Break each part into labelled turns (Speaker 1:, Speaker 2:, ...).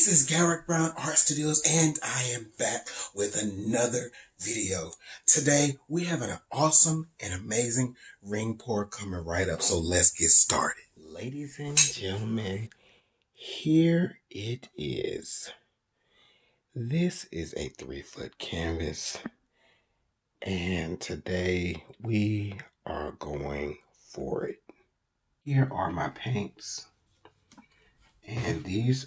Speaker 1: This is Garrick Brown Art Studios, and I am back with another video. Today, we have an awesome and amazing ring pour coming right up, so let's get started. Ladies and gentlemen, here it is. This is a 3-foot canvas, and today we are going for it. Here are my paints, and these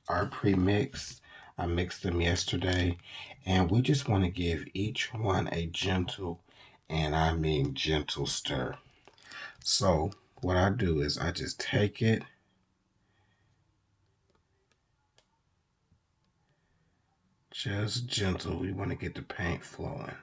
Speaker 1: are pre-mixed. I mixed them yesterday, and we just want to give each one a gentle, and I mean gentle stir. So what I do is I just take it, just gentle. We want to get the paint flowing.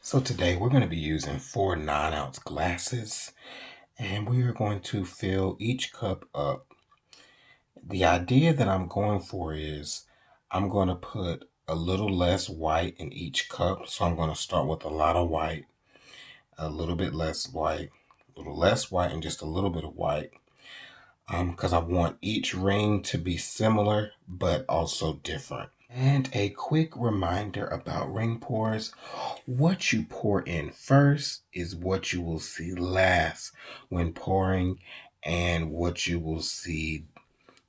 Speaker 1: So today we're going to be using 4 9-ounce glasses, and we are going to fill each cup up. The idea that I'm going for is I'm going to put a little less white in each cup. So I'm going to start with a lot of white, a little bit less white, a little less white, and just a little bit of white. Because I want each ring to be similar, but also different. And a quick reminder about ring pours. What you pour in first is what you will see last when pouring, and what you will see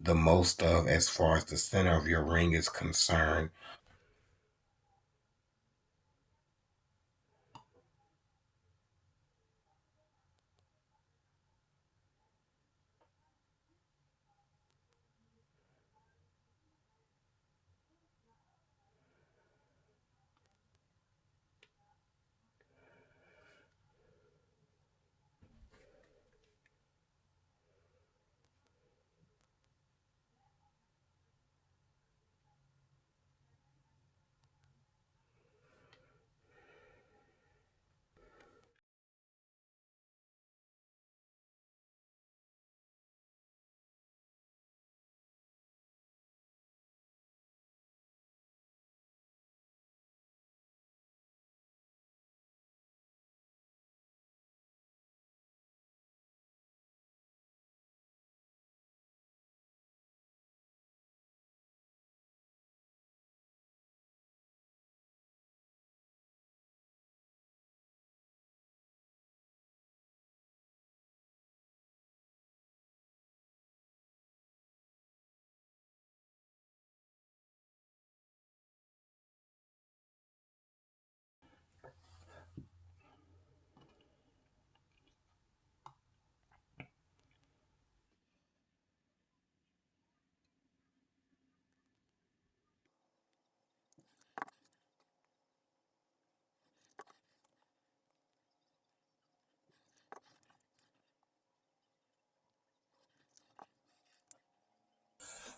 Speaker 1: the most of as far as the center of your ring is concerned.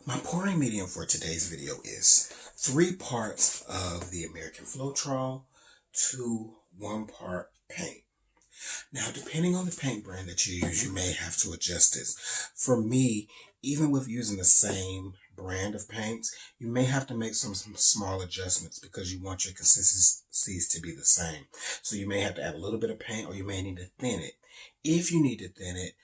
Speaker 1: My pouring medium for today's video is 3 parts of the American Floetrol to 1 part paint. Now, depending on the paint brand that you use, you may have to adjust this. For me, even with using the same brand of paints, you may have to make some small adjustments because you want your consistencies to be the same. So you may have to add a little bit of paint, or you may need to thin it. If you need to thin it,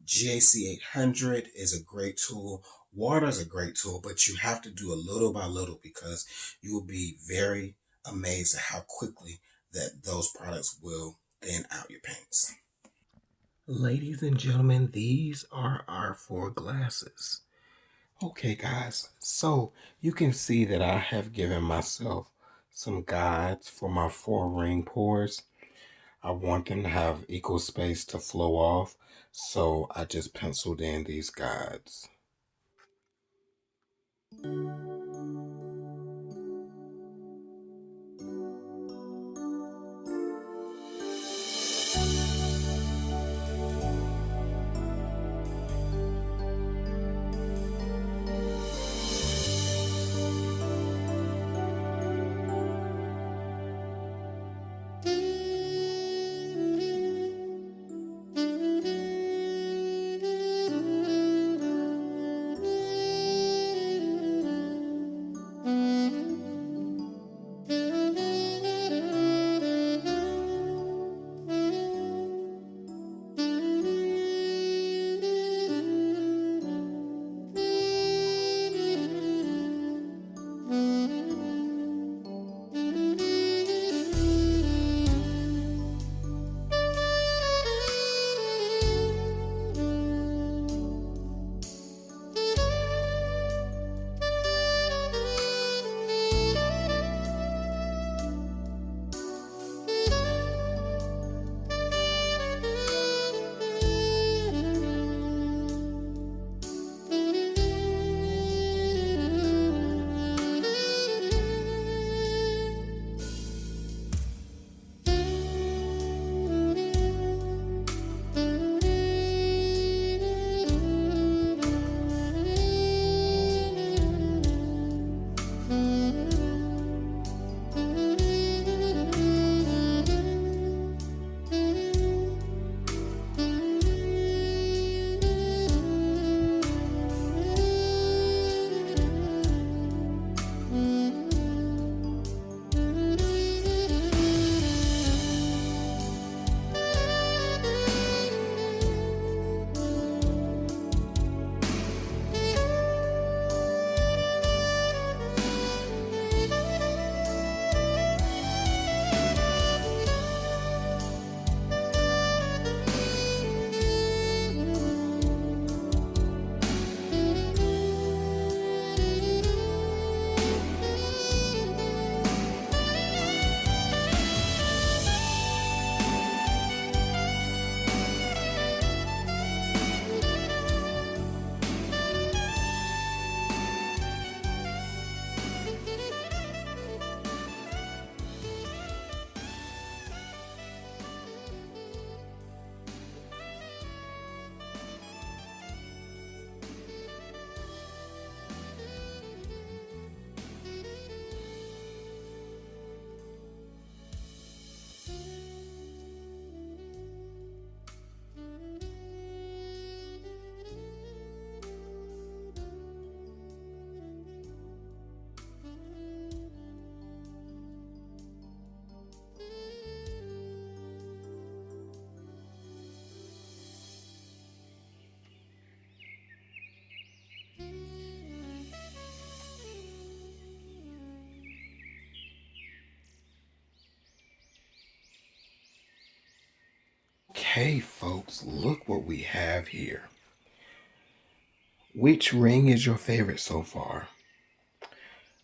Speaker 1: GAC 800 is a great tool. Water is a great tool, but you have to do a little by little because you will be very amazed at how quickly that those products will thin out your paints. Ladies and gentlemen, these are our 4 glasses. Okay guys, so you can see that I have given myself some guides for my 4 ring pours. I want them to have equal space to flow off, so I just penciled in these guides. Okay, folks, look what we have here. Which ring is your favorite so far?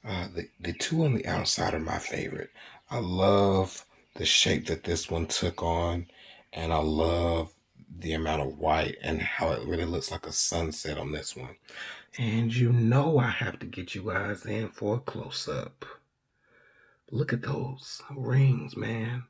Speaker 1: The two on the outside are my favorite. I love the shape that this one took on, and I love the amount of white and how it really looks like a sunset on this one. And you know I have to get you guys in for a close-up. Look at those rings, man.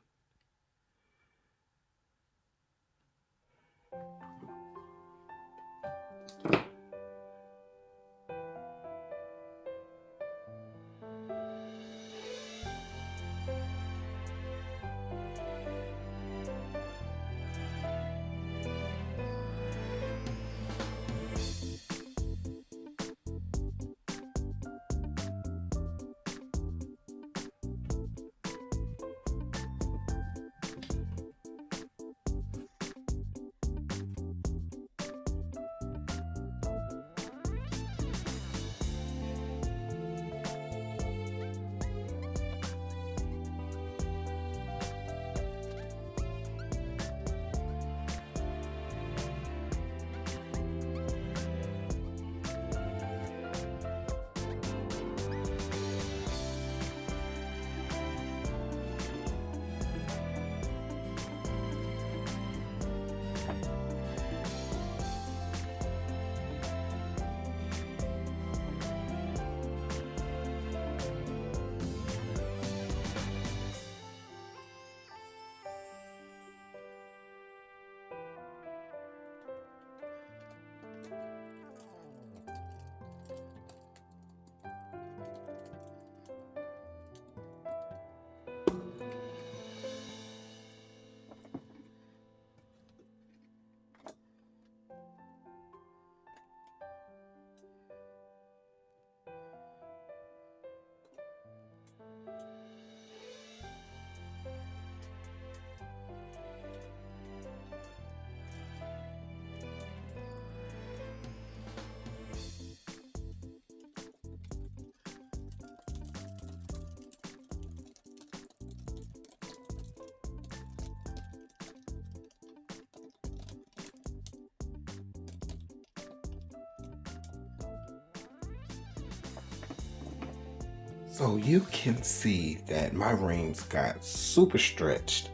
Speaker 1: So you can see that my rings got super stretched.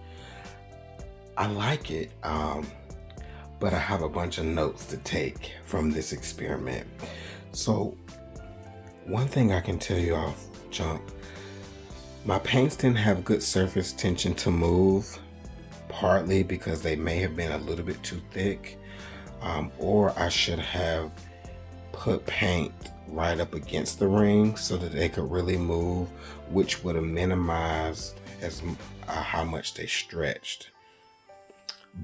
Speaker 1: I like it, but I have a bunch of notes to take from this experiment. So one thing I can tell you off jump, my paints didn't have good surface tension to move, partly because they may have been a little bit too thick, or I should have put paint right up against the ring so that they could really move, which would have minimized how much they stretched.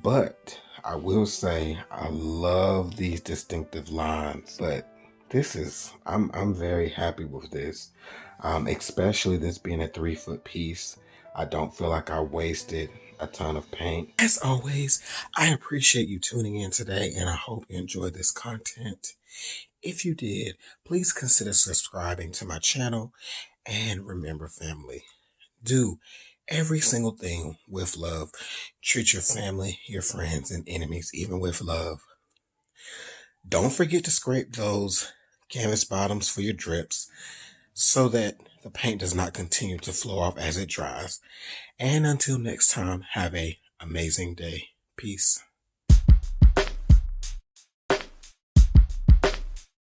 Speaker 1: But I will say I love these distinctive lines, but I'm very happy with this, especially this being a 3-foot piece. I don't feel like I wasted a ton of paint. As always, I appreciate you tuning in today, and I hope you enjoyed this content. If you did, please consider subscribing to my channel. And remember, family, do every single thing with love. Treat your family, your friends, and enemies even with love. Don't forget to scrape those canvas bottoms for your drips so that the paint does not continue to flow off as it dries. And until next time, have an amazing day. Peace.